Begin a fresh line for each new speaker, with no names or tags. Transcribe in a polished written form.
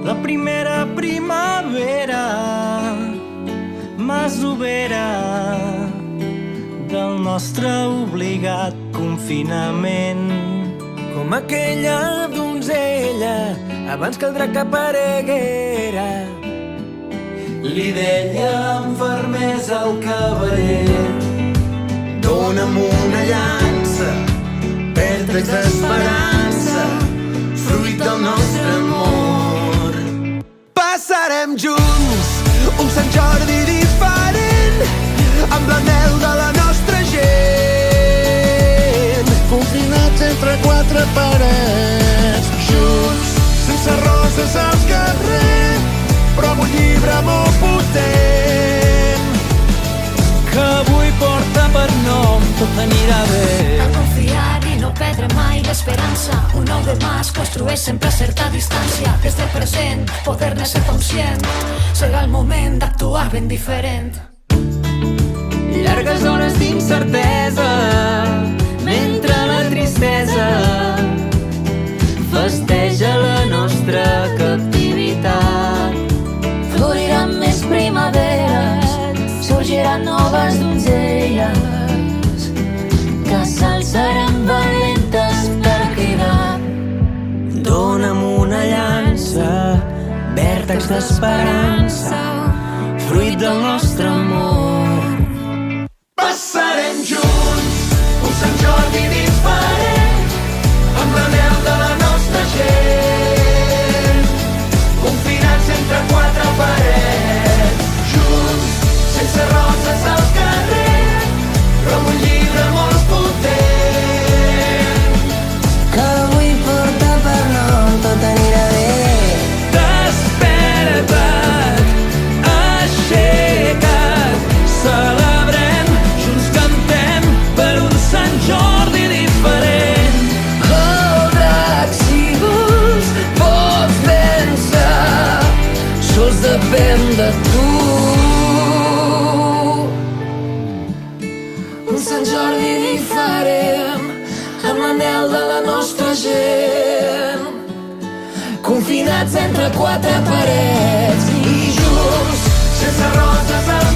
La primera primavera masovera del nostre obligat confinament.
Com aquella donzella abans que el drac apareguera.
Li deia amb fermesa al cavaller:
Dóna'm una llança, vèrtex d'esperança, fruit del nostre amor. Passarem junts un Sant Jordi diferent, amb l'anhel de la nostra gent. Confinats entre quatre parets, junts, sense roses als carrers, però amb un llibre molt potent
que avui porta per nom Tot anirà bé.
A confiar i no perdre mai l'esperança. Un nou demà es construeix sempre a certa distància. Des del present, poder-ne ser conscient. Serà el moment d'actuar ben diferent.
Llargues hores d'incertesa, mentre la tristesa festeja la nostra captivitat.
Floriran més primaveres, sorgiran noves donzelles que s'alçaran valentes per cridar.
Dóna'm una llança, vèrtex d'esperança, fruit del nostre amor.
Passarem junts un Sant Jordi diferent, amb l'anhel de la nostra gent. Confinats entre quatre parets, junts, sense roses al carrer, però amb un llibre molt potent que avui porta per nom Tot anirà bé.
Desperta't, aixeca't, celebrem, junts cantem per un Sant Jordi diferent.
El drac, si vols, pots vèncer, sols depèn de tu. Un Sant Jordi diferent, amb l'anhel de la nostra gent. Confinats entre quatre parets i junts, sense roses al